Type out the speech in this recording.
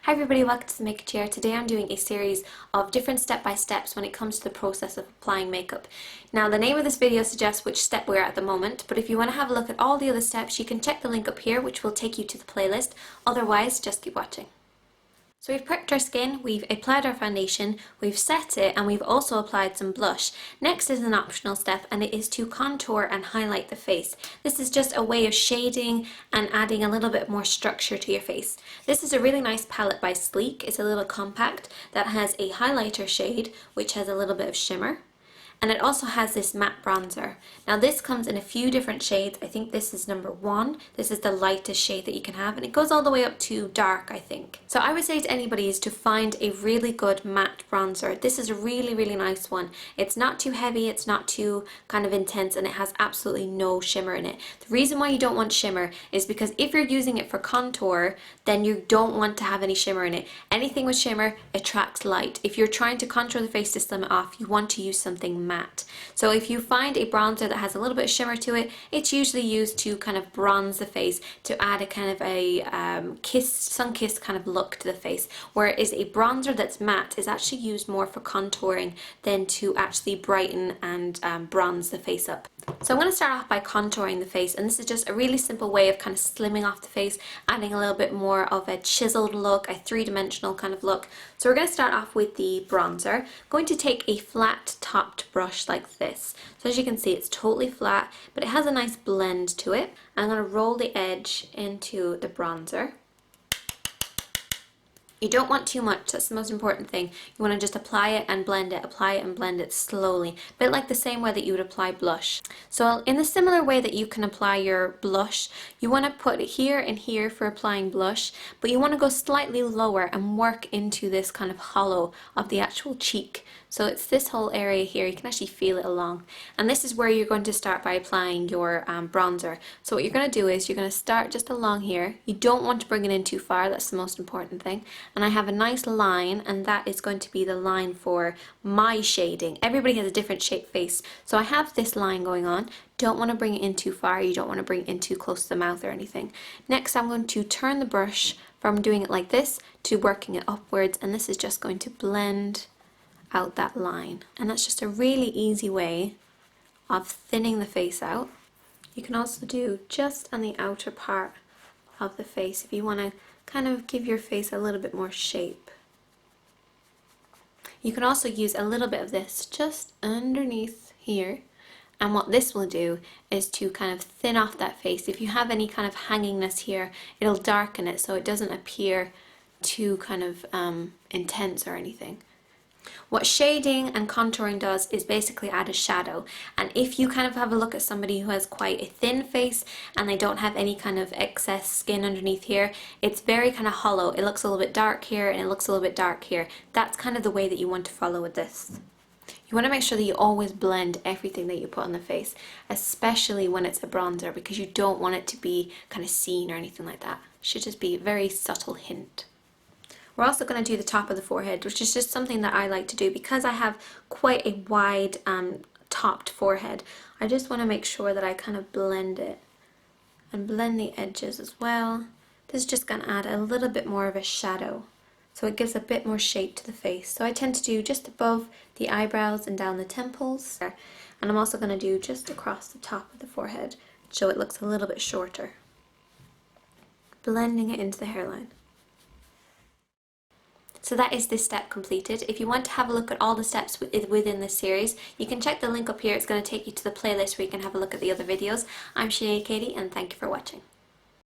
Hi everybody, welcome to the Makeup Chair. Today I'm doing a series of different step-by-steps when it comes to the process of applying makeup. Now the name of this video suggests which step we're at the moment, but if you want to have a look at all the other steps you can check the link up here which will take you to the playlist. Otherwise, just keep watching. So we've prepped our skin, we've applied our foundation, we've set it, and we've also applied some blush. Next is an optional step, and it is to contour and highlight the face. This is just a way of shading and adding a little bit more structure to your face. This is a really nice palette by Sleek. It's a little compact that has a highlighter shade which has a little bit of shimmer. And it also has this matte bronzer. Now this comes in a few different shades. I think this is number 1. This is the lightest shade that you can have, and it goes all the way up to dark, I think. So I would say to anybody is to find a really good matte bronzer. This is a really nice one. It's not too heavy, it's not too kind of intense, and it has absolutely no shimmer in it. The reason why you don't want shimmer is because if you're using it for contour, then you don't want to have any shimmer in it. Anything with shimmer attracts light. If you're trying to contour the face to slim it off, you want to use something matte. So if you find a bronzer that has a little bit of shimmer to it, it's usually used to kind of bronze the face, to add a kind of a sun-kissed kind of look to the face, whereas a bronzer that's matte is actually used more for contouring than to actually brighten and bronze the face up. So I'm going to start off by contouring the face, and this is just a really simple way of kind of slimming off the face, adding a little bit more of a chiseled look, a three-dimensional kind of look. So we're going to start off with the bronzer. I'm going to take a flat topped brush like this. So as you can see, it's totally flat, but it has a nice blend to it. I'm going to roll the edge into the bronzer. You don't want too much, that's the most important thing. You want to just apply it and blend it slowly. A bit like the same way that you would apply blush. So in the similar way that you can apply your blush, you want to put it here and here for applying blush, but you want to go slightly lower and work into this kind of hollow of the actual cheek. So it's this whole area here, you can actually feel it along. And this is where you're going to start by applying your bronzer. So what you're going to do is you're going to start just along here. You don't want to bring it in too far, that's the most important thing. And I have a nice line, and that is going to be the line for my shading. Everybody has a different shaped face. So I have this line going on. Don't want to bring it in too far, you don't want to bring it in too close to the mouth or anything. Next I'm going to turn the brush from doing it like this to working it upwards, and this is just going to blend out that line. And that's just a really easy way of thinning the face out. You can also do just on the outer part of the face if you want to kind of give your face a little bit more shape. You can also use a little bit of this just underneath here, and what this will do is to kind of thin off that face. If you have any kind of hangingness here, it'll darken it so it doesn't appear too kind of intense or anything. What shading and contouring does is basically add a shadow, and if you kind of have a look at somebody who has quite a thin face and they don't have any kind of excess skin underneath here, it's very kind of hollow. It looks a little bit dark here and it looks a little bit dark here. That's kind of the way that you want to follow with this. You want to make sure that you always blend everything that you put on the face, especially when it's a bronzer, because you don't want it to be kind of seen or anything like that. It should just be a very subtle hint. We're also going to do the top of the forehead, which is just something that I like to do because I have quite a wide topped forehead. I just want to make sure that I kind of blend it and blend the edges as well. This is just going to add a little bit more of a shadow, so it gives a bit more shape to the face. So I tend to do just above the eyebrows and down the temples, and I'm also going to do just across the top of the forehead so it looks a little bit shorter, blending it into the hairline. So that is this step completed. If you want to have a look at all the steps within this series, you can check the link up here. It's going to take you to the playlist where you can have a look at the other videos. I'm Sinead Katie, and thank you for watching.